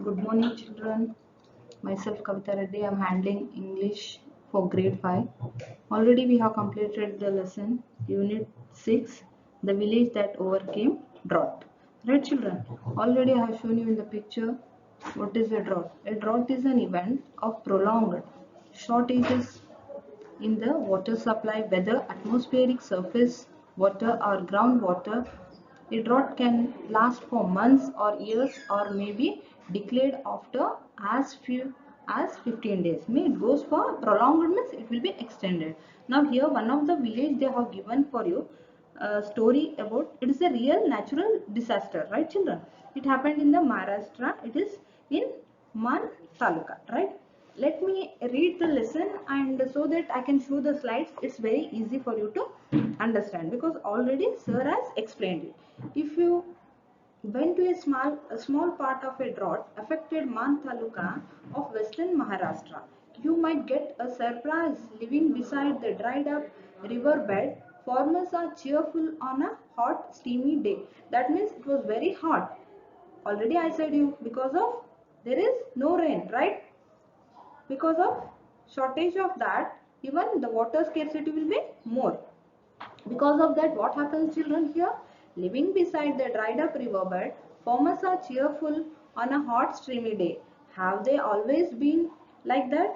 Good morning, children. Myself Kavita Reddy. I'm handling English for grade 5. Already we have completed the lesson, Unit 6, the village that overcame drought. Right, children? Already I have shown you in the picture what is a drought. A drought is an event of prolonged shortages in the water supply, whether atmospheric surface water or groundwater. A drought can last for months or years or may be declared after as few as 15 days. May it goes for prolonged means it will be extended. Now here one of the village they have given for you a story about it is a real natural disaster, right children? It happened in the Maharashtra. It is in Man Taluka, right? Let me read the lesson and so that I can show the slides. It's very easy for you to understand because already sir has explained it. If you went to a small part of a drought affected Man Taluka of western Maharashtra, you might get a surprise living beside the dried up riverbed. Farmers are cheerful on a hot steamy day. That means it was very hot. Already I said you because of there is no rain, right? Because of shortage of that, even the water scarcity will be more. Because of that, what happens children here? Living beside the dried up riverbed, farmers are cheerful on a hot streamy day. Have they always been like that?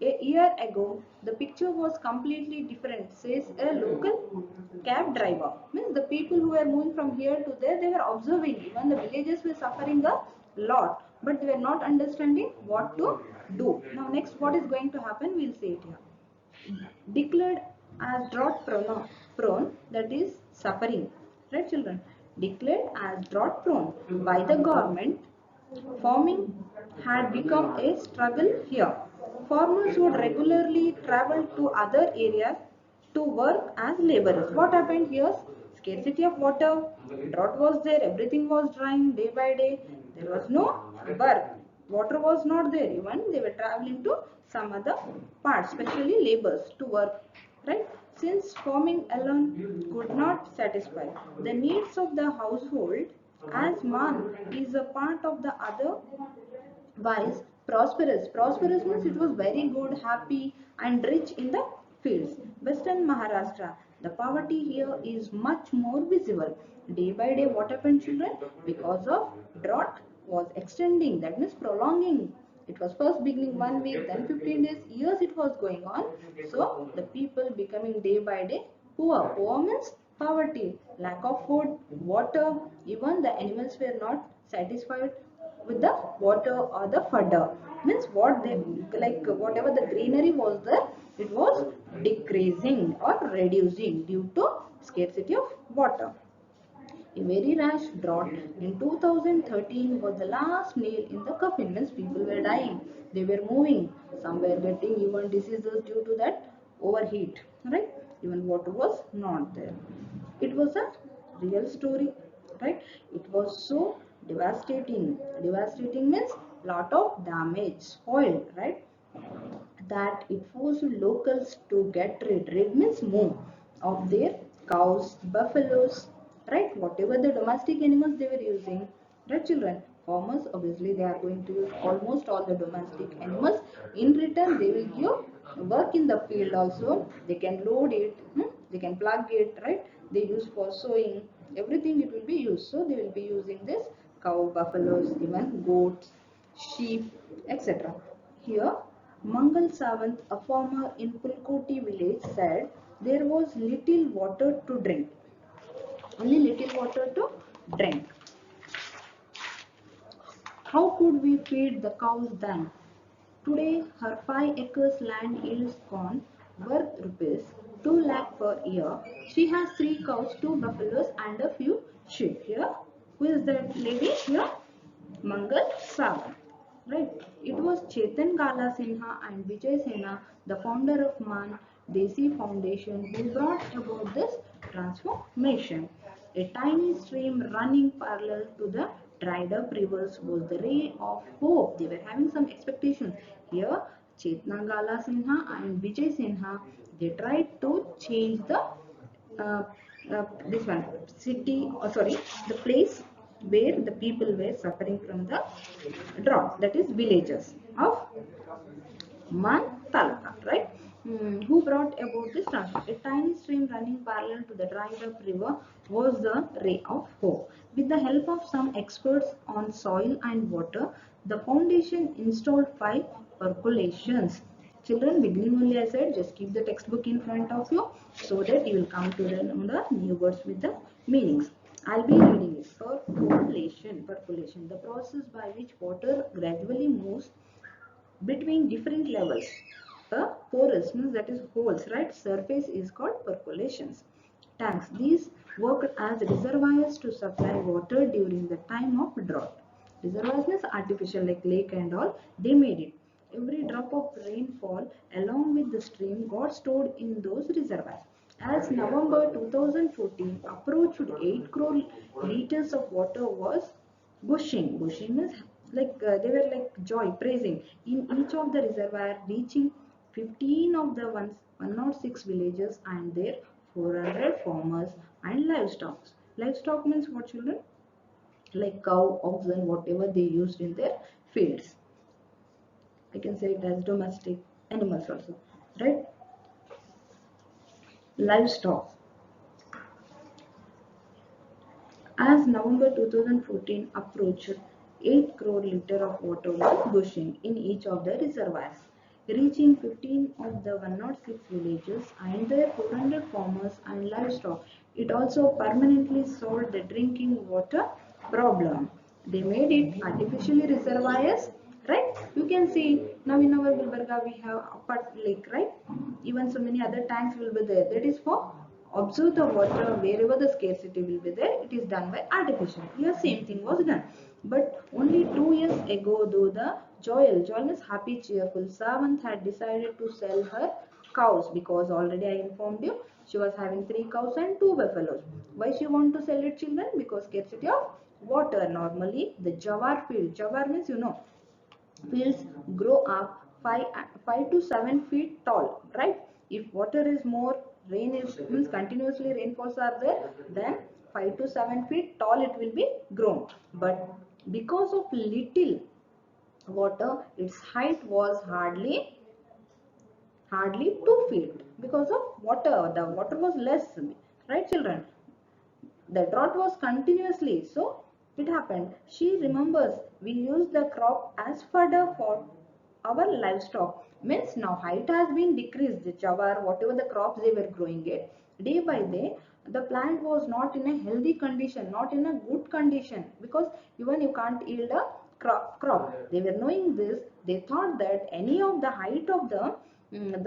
A year ago, the picture was completely different, says a local cab driver. Means the people who were moving from here to there, they were observing. Even the villagers were suffering a lot, but they were not understanding what to do. Now, next, what is going to happen? We'll see it here. Declared as drought prone, that is suffering, right children? Declared as drought prone by the government, farming had become a struggle here. Farmers would regularly travel to other areas to work as laborers. What happened here? Scarcity of water, drought was there, everything was drying day by day, there was no work, water was not there, even they were traveling to some other parts, especially laborers to work, right? Since farming alone could not satisfy the needs of the household, as man is a part of the otherwise prosperous. Prosperous means it was very good, happy, and rich in the fields. Western Maharashtra, the poverty here is much more visible. Day by day, what happened, children? Because of drought was extending, that means prolonging. It was first beginning 1 week, then 15 days, years it was going on. So the people becoming day by day poor. Poor means poverty, lack of food, water, even the animals were not satisfied with the water or the fodder. Means what they like whatever the greenery was there, it was decreasing or reducing due to scarcity of water. A very rash drought in 2013 was the last nail in the coffin. Means people were dying, they were moving, some were getting even diseases due to that overheat, right? Even water was not there. It was a real story, right? It was so devastating. Devastating means lot of damage, spoiled, right? That it forced locals to get rid means move of their cows, buffaloes, right? Whatever the domestic animals they were using, right children? Farmers obviously they are going to use almost all the domestic animals. In return, they will give work in the field also. They can load it, they can plug it, right? They use for sowing, everything it will be used. So they will be using this cow, buffaloes, even goats, sheep, etc. Here, Mangal Sawant, a farmer in Pulkoti village, said there was little water to drink. Only little water to drink. How could we feed the cows then? Today, her 5 acres land yields corn worth rupees 2 lakh per year. She has 3 cows, 2 buffaloes, and a few sheep. Here, who is that lady? Here, Mangal Sawant. Right. It was Chetan Gala Sinha and Vijay Sena, the founder of Man Desi Foundation, who brought about this transformation. A tiny stream running parallel to the dried up rivers was the ray of hope. They were having some expectations. Here, Chetna Gala Sinha and Vijay Sinha, they tried to change the this one city, sorry, the place, where the people were suffering from the drought, that is villages of Man Taluka, right? Who brought about this transfer? A tiny stream running parallel to the dried up river was the ray of hope. With the help of some experts on soil and water, the foundation installed 5 percolations. Children, beginning only I said, just keep the textbook in front of you so that you will come to the new words with the meanings. I'll be reading it. Percolation, the process by which water gradually moves between different levels. A porous means that is holes, right? Surface is called percolations. Tanks. These worked as reservoirs to supply water during the time of drought. Reservoirs means artificial like lake and all. They made it. Every drop of rainfall along with the stream got stored in those reservoirs. As November 2014 approached, 8 crore liters of water was gushing. Gushing means like they were like joy, praising in each of the reservoir, reaching 15 of the 106 villages and their 400 farmers and livestock. Livestock means what, children? Like cow, oxen, whatever they used in their fields. I can say it as domestic animals also, right? Livestock. As November 2014 approached, 8 crore litre of water was gushing in each of the reservoirs, reaching 15 of the 106 villages and their 400 farmers and livestock. It also permanently solved the drinking water problem. They made it artificially reservoirs, right? You can see now in our Gulbarga we have apart lake, right? Even so many other tanks will be there. That is for observe the water wherever the scarcity will be there. It is done by artificial. Here same thing was done, but only 2 years ago, though, the Joel means happy, cheerful servant had decided to sell her cows, because already I informed you she was having 3 cows and 2 buffaloes. Why she want to sell it, children? Because scarcity of water. Normally the jawar means fields grow up 5 to 7 feet tall, right? If water is more, rain is means continuously rainfalls are there, then 5 to 7 feet tall it will be grown. But because of little water, its height was hardly 2 feet. Because of water, the water was less, right, children? The drought was continuously, so it happened. She remembers we used the crop as fodder for our livestock. Means now height has been decreased. The jawar, whatever the crops they were growing it, day by day, the plant was not in a healthy condition, not in a good condition, because even you can't yield a crop. They were knowing this. They thought that any of the height of the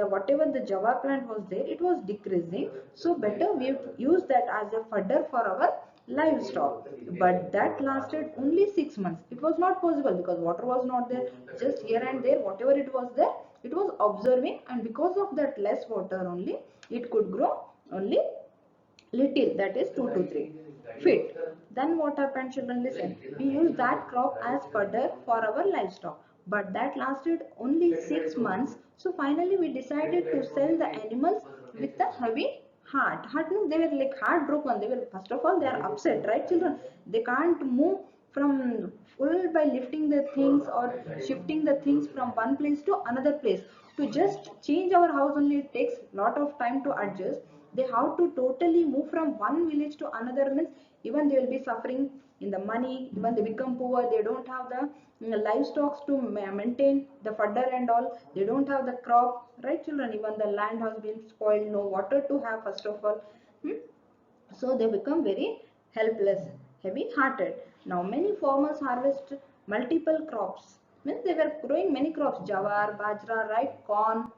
whatever the java plant was there, it was decreasing, so better we use that as a fodder for our livestock. But that lasted only 6 months. It was not possible because water was not there. Just here and there whatever it was there, it was observing, and because of that less water only, it could grow only little, that is 2 to 3 feet. Then what happened, children? Listen, we use that crop as fodder for our livestock, but that lasted only 6 months. So finally we decided to sell the animals with a heavy heart means they were like heartbroken. They were, first of all, they are upset, right, children? They can't move from full by lifting the things or shifting the things from one place to another place. To just change our house only, it takes lot of time to adjust. They have to totally move from one village to another, means even they will be suffering in the money. Even they become poor, they don't have the livestock to maintain the fodder and all. They don't have the crop, right, children? Even the land has been spoiled, no water to have, first of all. So they become very helpless, heavy hearted. Now many farmers harvest multiple crops, means they were growing many crops, jawar, bajra, right, corn,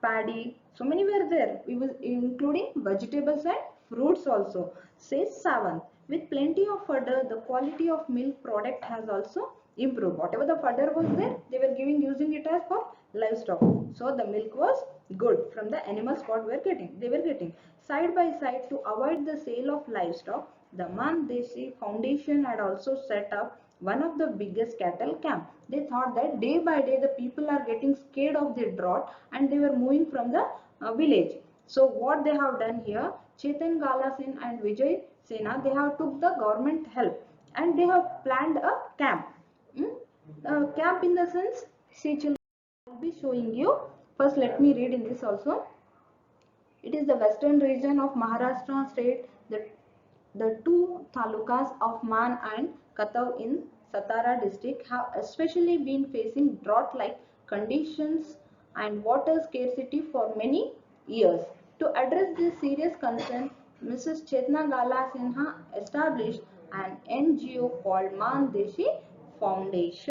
paddy, so many were there. We was including vegetables and fruits also, says Savant. With plenty of fodder, the quality of milk product has also improved. Whatever the fodder was there, they were giving, using it as for livestock, so the milk was good from the animals. What were getting, they were getting. Side by side, to avoid the sale of livestock, the Mandeshi Foundation had also set up one of the biggest cattle camp. They thought that day by day the people are getting scared of the drought and they were moving from the village. So what they have done here, Chetan Gala Singh and Vijay Sena, they have took the government help. and they have planned a camp. Hmm? Camp in the sense, see children, I will be showing you. First, let me read in this also. It is the western region of Maharashtra state. The two talukas of Man and Katav in Satara district have especially been facing drought-like conditions and water scarcity for many years. To address this serious concern, Mrs. Chetna Gala Sinha established an NGO called Man Deshi Foundation.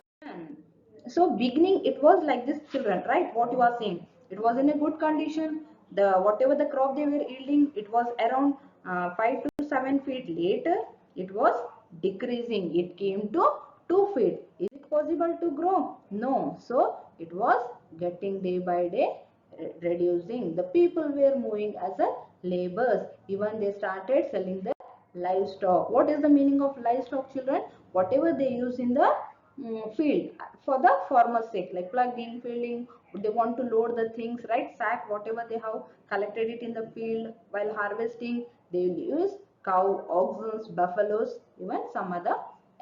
So beginning it was like this children, right? What you are saying, it was in a good condition. The whatever the crop they were yielding, it was around 5 to 7 feet. Later it was decreasing, it came to 2 feet. Is it possible to grow? No. So it was getting day by day reducing. The people were moving as a laborers. Even they started selling the livestock. What is the meaning of livestock, children? Whatever they use in the field for the farmer's sake, like plugging, filling, they want to load the things, right? Sack, whatever they have collected it in the field while harvesting, they will use cow, oxen, buffaloes, even some other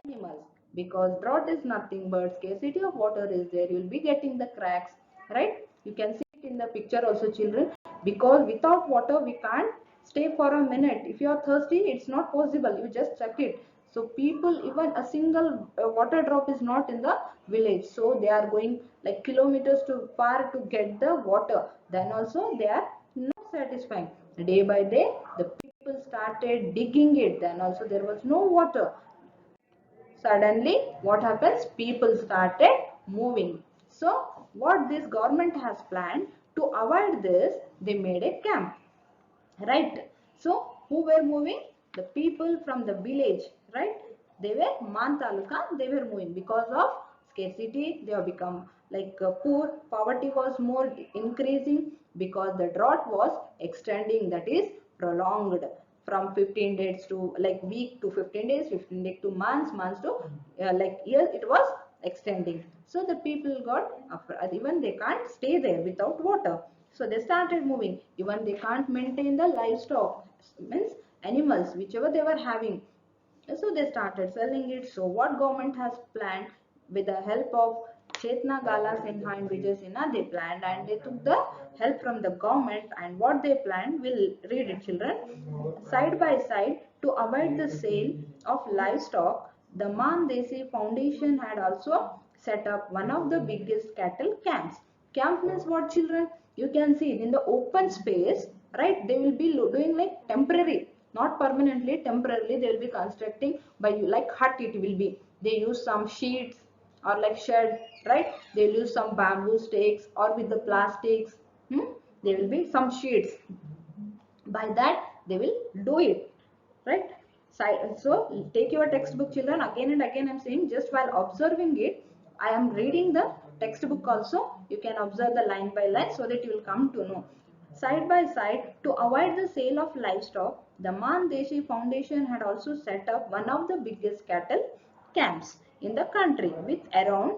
animals. Because drought is nothing but scarcity of water is there, you will be getting the cracks, right? You can see it in the picture also, children. Because without water we can't stay for a minute. If you are thirsty, it's not possible, you just check it. So people, even a single water drop is not in the village, so they are going like kilometers to far to get the water. Then also they are not satisfying. Day by day the people started digging it, then also there was no water. Suddenly what happens, people started moving. So what this government has planned, to avoid this, they made a camp, right? So who were moving? The people from the village, right? They were Man Taluka, they were moving because of scarcity. They have become like poor. Poverty was more increasing because the drought was extending, that is prolonged from 15 days to like week to 15 days, 15 days to months, months to like years, it was extending. So the people got even they can't stay there without water. So they started moving. Even they can't maintain the livestock, means animals, whichever they were having. So they started selling it. So what government has planned, with the help of Chetna Gala Sinha and Vijay Sinha, they planned and they took the help from the government. And what they planned, will read it, children. Side by side, to avoid the sale of livestock, the Man Desi Foundation had also set up one of the biggest cattle camps. Camp means what, children? You can see it in the open space, right? They will be doing like temporary, not permanently, temporarily they will be constructing by like hut. It will be, they use some sheets or like shed, right? They will use some bamboo stakes or with the plastics. There will be some sheets, by that they will do it, right? So take your textbook, children. Again and again I'm saying, just while observing it, I am reading the textbook also. You can observe the line by line so that you will come to know. Side by side, to avoid the sale of livestock, the Man Deshi Foundation had also set up one of the biggest cattle camps in the country with around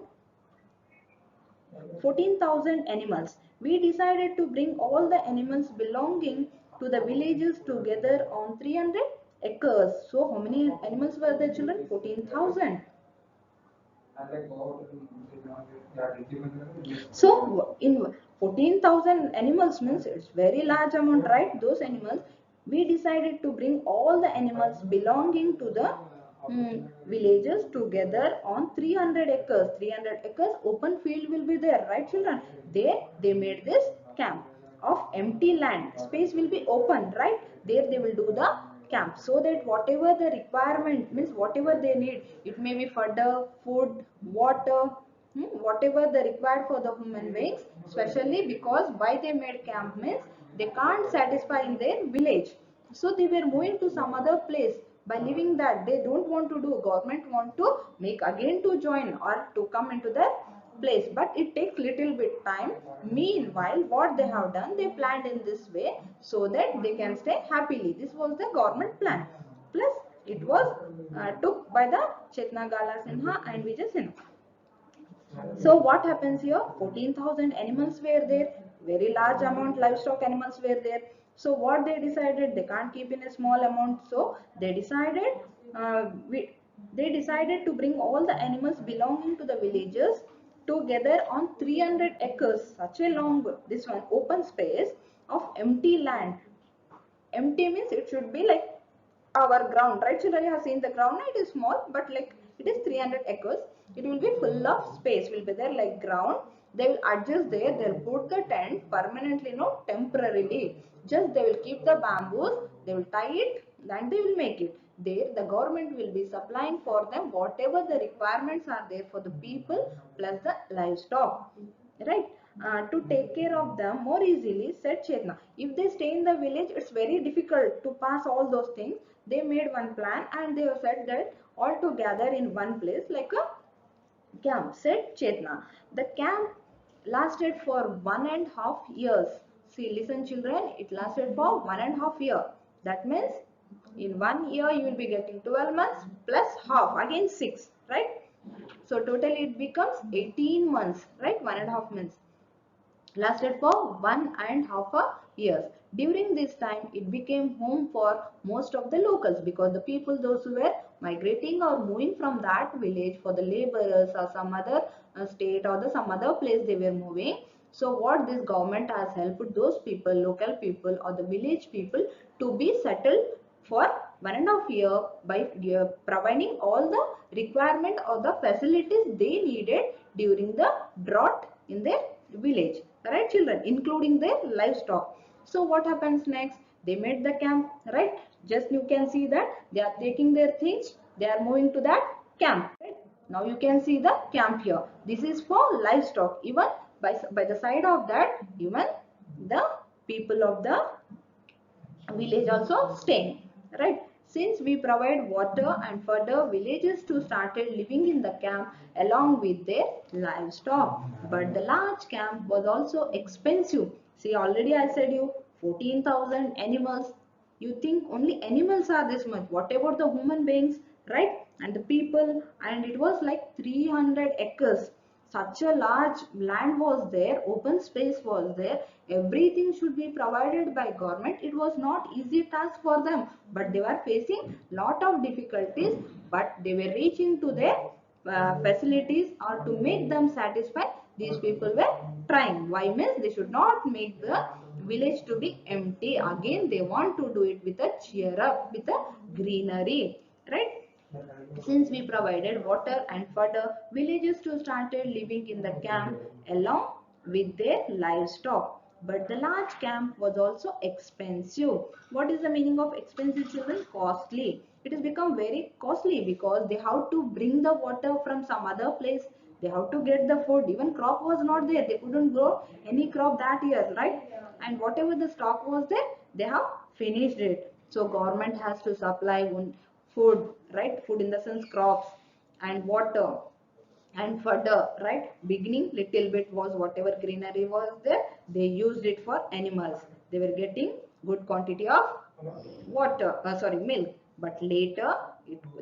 14,000 animals. We decided to bring all the animals belonging to the villages together on 300 acres. So how many animals were there, children? 14,000. So in 14,000 animals means it's very large amount, right? Those animals, we decided to bring all the animals belonging to the villages together on 300 acres. 300 acres open field will be there, right, children? They made this camp of empty land. Space will be open, right? There they will do the camp, so that whatever the requirement, means whatever they need, it may be fodder, food, water, whatever they required for the human beings, especially because why they made camp means they can't satisfy in their village, so they were moving to some other place. By leaving that, they don't want to do, government want to make again to join or to come into the place, but it takes little bit time. Meanwhile what they have done, they planned in this way so that they can stay happily. This was the government plan. Plus it was took by the Chetna Gala Sinha and Vijay Sinha. So what happens here? 14,000 animals were there. Very large amount livestock animals were there. So what they decided, they can't keep in a small amount. So they decided, They decided to bring all the animals belonging to the villagers together on 300 acres, such a long, this one, open space of empty land. Empty means it should be like our ground, right children? You have seen the ground, it is small, but like it is 300 acres. It will be full of space, will be there like ground. They will adjust there, they'll put the tent permanently, no temporarily. Just they will keep the bamboos, they will tie it, and they will make it there. The government will be supplying for them whatever the requirements are there for the people plus the livestock, right? To take care of them more easily, said Chetna. If they stay in the village, it's very difficult to pass all those things. They made one plan and they have said that all together in one place like a camp, said Chetna. The camp lasted for 1.5 years. See, listen children, it lasted for 1.5 year. That means in 1 year you will be getting 12 months plus half, again 6, right? So totally it becomes 18 months, right? 1.5 months lasted for 1.5 years. During this time, it became home for most of the locals because the people, those who were migrating or moving from that village for the laborers or some other state or the some other place they were moving. So what this government has helped those people, local people or the village people to be settled for 1.5 year by providing all the requirement or the facilities they needed during the drought in their village, right children, including their livestock. So what happens next? They made the camp, right? Just you can see that they are taking their things, they are moving to that camp, right? Now you can see the camp here. This is for livestock. Even by the side of that, even the people of the village also staying, right? Since we provide water and further, villagers too started living in the camp along with their livestock. But the large camp was also expensive. See, already I said you 14,000 animals. You think only animals are this much, what about the human beings, right? And the people, and it was like 300 acres. Such a large land was there, open space was there, everything should be provided by government. It was not easy task for them, but they were facing lot of difficulties, but they were reaching to their facilities or to make them satisfied. These people were trying. Why means they should not make the village to be empty again. They want to do it with a cheer up, with a greenery, right? Since we provided water and fodder, villagers too started living in the camp along with their livestock. But the large camp was also expensive. What is the meaning of expensive, children? Costly. It has become very costly because they have to bring the water from some other place. They have to get the food. Even crop was not there. They couldn't grow any crop that year, right? And whatever the stock was there, they have finished it. So government has to supply food, right? Food in the sense crops and water and fodder, right? Beginning little bit was whatever greenery was there, they used it for animals. They were getting good quantity of water, milk. But later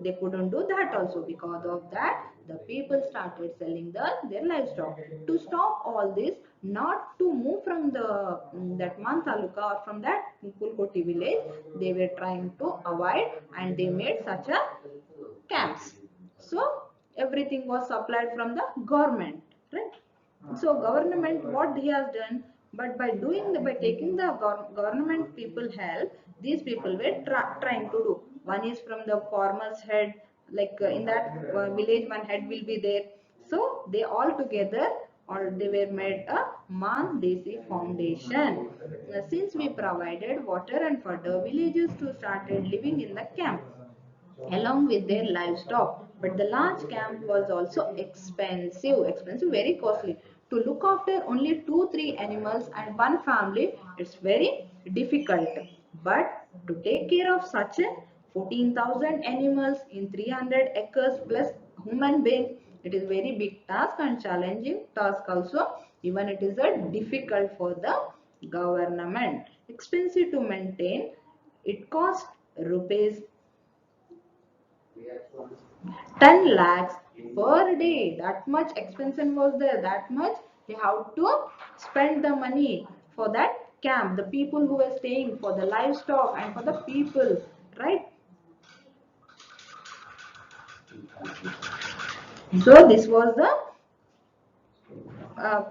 they couldn't do that also. Because of that, the people started selling their livestock. To stop all this, not to move from the that Man Taluka or from that Pulkoti village, they were trying to avoid, and they made such a camps. So everything was supplied from the government, right? So government, what he has done, but by doing by taking the government people help, these people were trying to do. One is from the farmer's head, like in that village one head will be there. So they all together, or they were made a Man Desi Foundation. Since we provided water and fodder, villagers too started living in the camp along with their livestock. But the large camp was also expensive, very costly. To look after only 2-3 animals and one family, it's very difficult. But to take care of such a 14,000 animals in 300 acres plus human beings, it is very big task and challenging task also. Even it is a difficult for the government. Expensive to maintain. It cost rupees 10 lakhs per day. That much expense was there. That much they have to spend the money for that camp. The people who were staying, for the livestock and for the people, right? So this was the uh,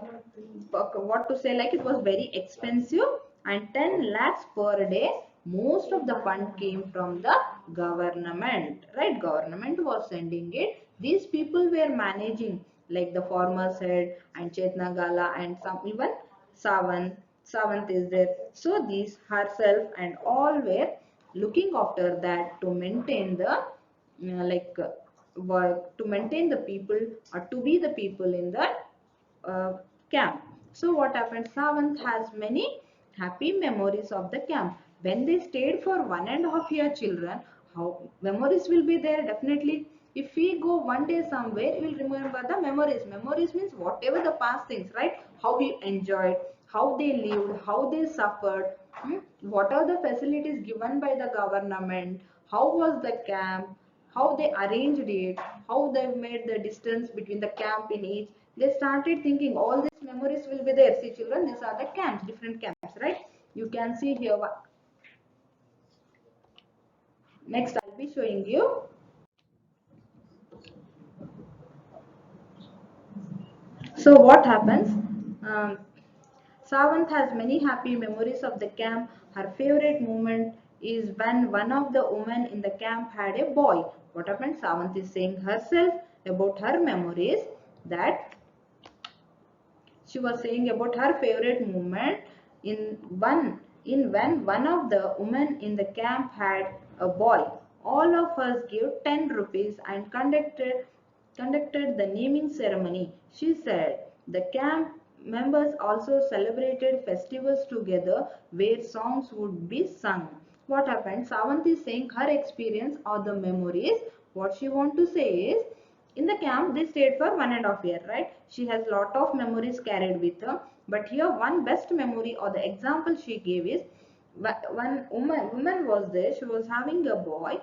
what to say, like it was very expensive, and 10 lakhs per day. Most of the fund came from the government, right? Government was sending it. These people were managing, like the farmer said, and Chetnagala, and some even Savant is there. So these herself and all were looking after that to maintain the work, to maintain the people, or to be the people in the uh, camp. So what happened? Savant has many happy memories of the camp. When they stayed for 1.5 year, children, how memories will be there definitely. If we go one day somewhere, we will remember the memories. Memories means whatever the past things, right? How we enjoyed, how they lived, how they suffered, what are the facilities given by the government, how was the camp, how they arranged it, how they made the distance between the camp in each. They started thinking all these memories will be there. See children, these are the camps, different camps, right? You can see here. Next, I'll be showing you. So what happens? Um, Savant has many happy memories of the camp. Her favorite moment is when one of the women in the camp had a boy. What happened? Savant is saying herself about her memories, that she was saying about her favorite moment in one in when one of the women in the camp had a boy. All of us gave 10 rupees and conducted the naming ceremony. She said the camp members also celebrated festivals together where songs would be sung. What happened? Savanthi is saying her experience or the memories. What she want to say is, in the camp they stayed for 1.5 year, right? She has lot of memories carried with her, but here one best memory or the example she gave is, one woman was there, she was having a boy.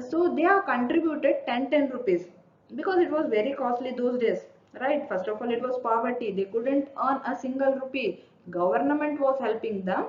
So they have contributed 10 rupees, because it was very costly those days, right? First of all, it was poverty, they couldn't earn a single rupee. Government was helping them,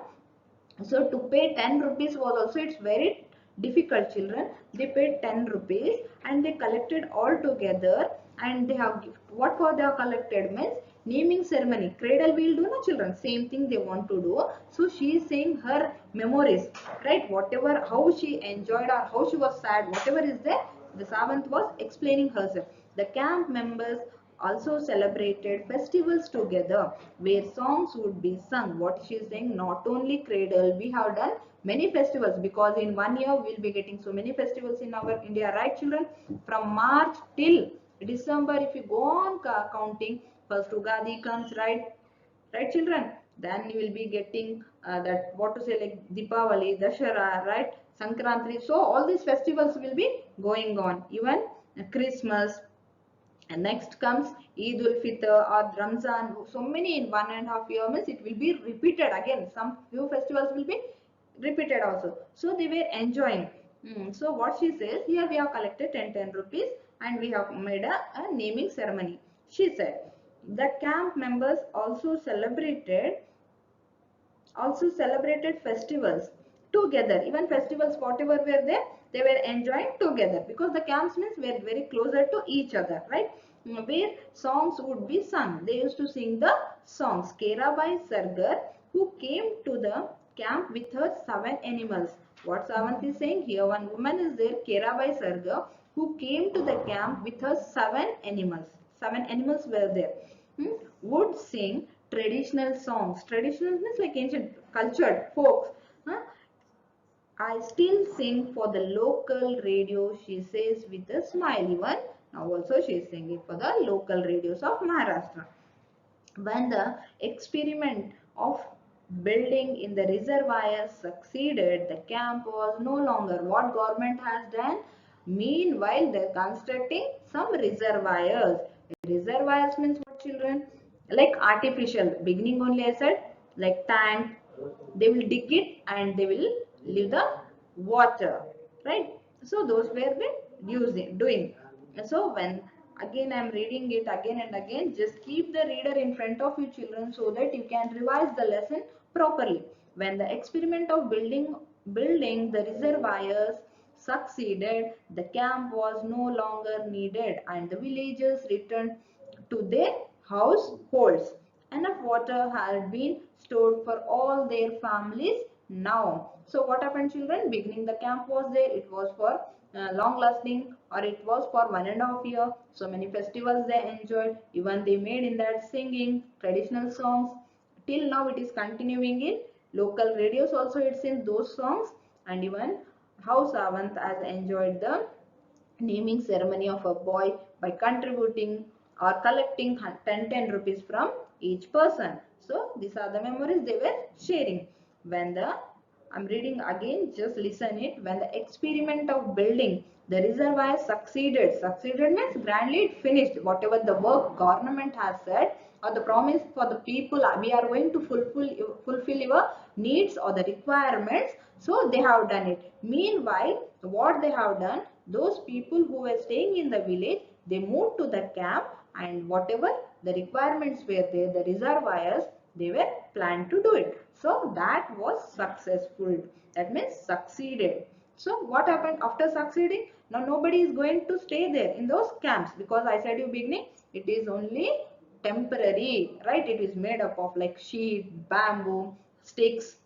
so to pay 10 rupees was also, it's very difficult children. They paid 10 rupees and they collected all together, and they have, what for they have collected means naming ceremony. Cradle wheel do no children, same thing they want to do. So she is saying her memories, right? Whatever, how she enjoyed or how she was sad, whatever is there, the Savant was explaining herself. The camp members also celebrated festivals together where songs would be sung. What she is saying, not only cradle, we have done many festivals, because in 1 year we'll be getting so many festivals in our India, right children? From March till December, if you go on counting, first Ugadi comes, right children? Then you will be getting that, what to say, like Deepavali, Dashara, right? Sankranti. So all these festivals will be going on. Even Christmas, and next comes Eid ul Fitr or Ramzan. So many in 1.5 year means it will be repeated again. Some few festivals will be repeated also. So they were enjoying. So what she says, here we have collected 10 rupees and we have made a naming ceremony. She said the camp members also celebrated festivals together. Even festivals whatever were there, they were enjoying together, because the camps means were very closer to each other, right? Where songs would be sung, they used to sing the songs. Kerabai Sargar, who came to the camp with her 7 animals. What Savant is saying here, one woman is there, Kerabai Sargar, who came to the camp with her 7 animals. 7 animals were there. Would sing traditional songs. Traditional means like ancient, cultured, folks. Huh? I still sing for the local radio, she says with a smile. Even now also she is singing for the local radios of Maharashtra. When the experiment of building in the reservoir succeeded, the camp was no longer. What government has done? Meanwhile, they're constructing some reservoirs. Reservoirs means what children? Like artificial. Beginning only I said, like tank. They will dig it and they will leave the water, right? So those were been doing. So when again I am reading it again and again, just keep the reader in front of you children, so that you can revise the lesson properly. When the experiment of building the reservoirs succeeded, the camp was no longer needed and the villagers returned to their households. Enough water had been stored for all their families now. So what happened, children? Beginning the camp was there, it was for long lasting, or it was for 1.5 years. So many festivals they enjoyed, even they made in that singing traditional songs. Till now it is continuing in local radios also, it's in those songs. And even how Savant has enjoyed the naming ceremony of a boy by contributing or collecting 10 rupees from each person. So these are the memories they were sharing. When the I'm reading again, just listen it. When the experiment of building the reservoir succeeded means grandly it finished. Whatever the work government has said or the promise for the people, we are going to fulfill your needs or the requirements. So they have done it. Meanwhile, what they have done, those people who were staying in the village, they moved to the camp, and whatever the requirements were there, the reservoirs, they were planned to do it. So that was successful. That means succeeded. So what happened after succeeding? Now nobody is going to stay there in those camps, because I said you beginning, it is only temporary, right? It is made up of like sheet, bamboo, sticks,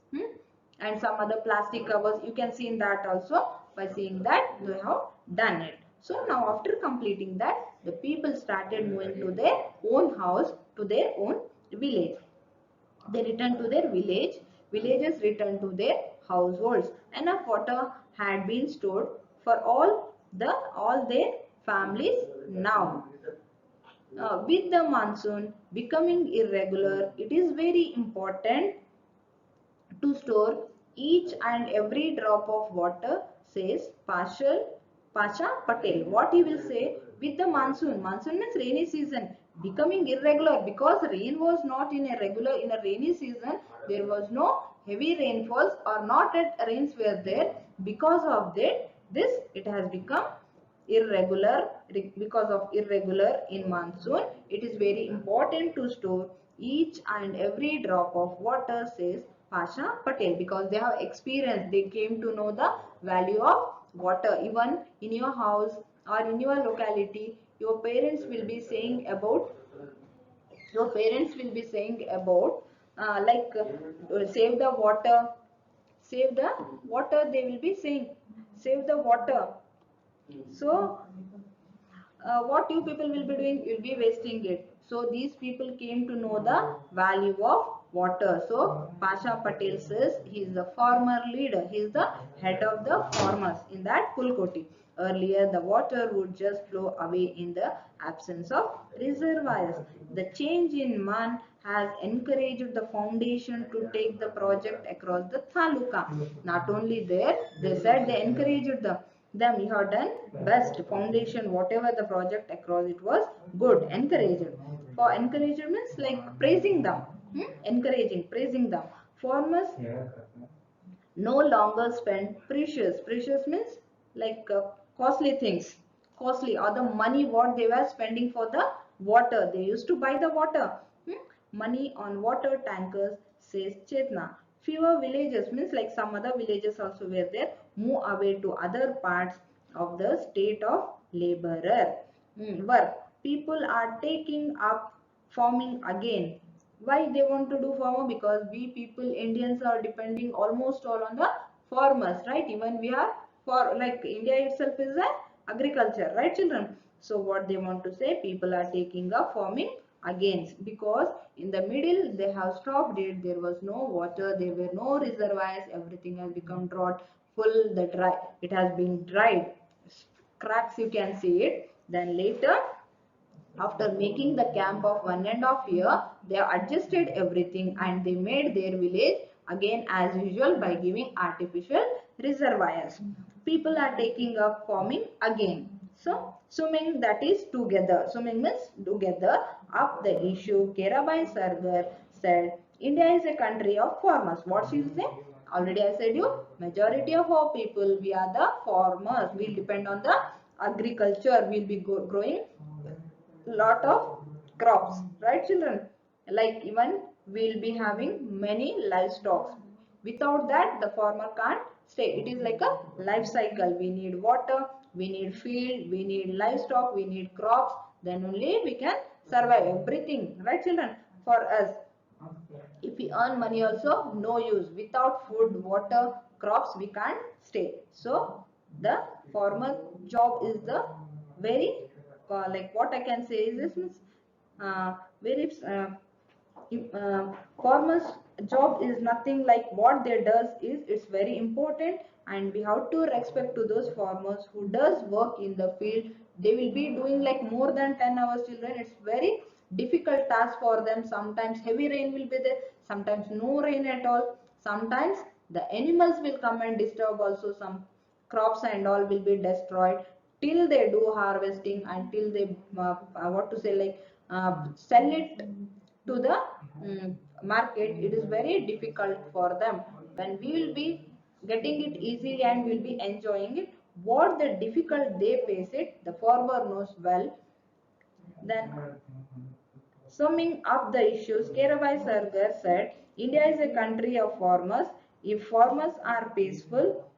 and some other plastic covers. You can see in that also. By seeing that, they have done it. So now after completing that, the people started moving to their own house, to their own village. They returned to their village. Villagers returned to their households. Enough water had been stored for all their families now. With the monsoon becoming irregular, it is very important to store each and every drop of water, says Pasha Patel. What he will say, with the monsoon means rainy season, becoming irregular, because rain was not in a rainy season, there was no heavy rainfalls or not at rains were there. Because of that, this it has become irregular. Because of irregular in monsoon, it is very important to store each and every drop of water, says Pasha Patel, because they have experience, they came to know the value of water. Even in your house or in your locality, your parents will be saying about save the water, save the water, they will be saying save the water. So what you people will be doing, you'll be wasting it. So these people came to know the value of water. So Pasha Patel says he is the farmer leader, he is the head of the farmers in that Pulkoti. Earlier the water would just flow away in the absence of reservoirs. The change in man has encouraged the foundation to take the project across the taluka. Not only there, they said they encouraged them, you have done best foundation, whatever the project across, it was good, encouraged. For encouragement means like praising them, praising them. Farmers no longer spend precious means like costly things, costly, or the money what they were spending for the water, they used to buy the water, money on water tankers, says Chetna. Fewer villages means like some other villages also were there, move away to other parts of the state of laborer work. People are taking up farming again. Why they want to do farmer? Because we people Indians are depending almost all on the farmers, right? Even we are, for like India itself is a agriculture, right children? So what they want to say, people are taking up farming again, because in the middle they have stopped it, there was no water, there were no reservoirs, everything has become drought full, the dry, it has been dried, cracks you can see it. Then later, after making the camp of 1.5 years, they adjusted everything and they made their village again as usual by giving artificial reservoirs. People are taking up farming again. So, swimming, that is together. Swimming means together. Up the issue, Kerabai Sargar said, India is a country of farmers. What she say? Already I said you, majority of our people, we are the farmers. We depend on the agriculture. We'll be growing lot of crops, right children? Like even we'll be having many livestock. Without that the farmer can't stay. It is like a life cycle. We need water, we need field, we need livestock, we need crops, then only we can survive everything, right children? For us, if we earn money also, no use. Without food, water, crops, we can't stay. So the farmer job is the very like what I can say is this means very if, farmers job is nothing like what they does is it's very important, and we have to respect to those farmers who does work in the field. They will be doing like more than 10 hours children. It's very difficult task for them. Sometimes heavy rain will be there, sometimes no rain at all, sometimes the animals will come and disturb also, some crops and all will be destroyed till they do harvesting, until they what to say like sell it to the market. It is very difficult for them. When we will be getting it easily and will be enjoying it, what the difficult they face it, the farmer knows well. Then, summing up the issues, Kerabai Sargar said, India is a country of farmers. If farmers are peaceful,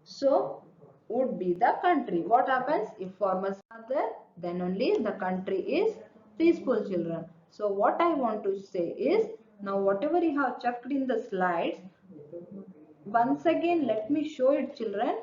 so would be the country. What happens if farmers are there? Then only the country is peaceful, children. So what I want to say is, now whatever you have checked in the slides, once again let me show it children.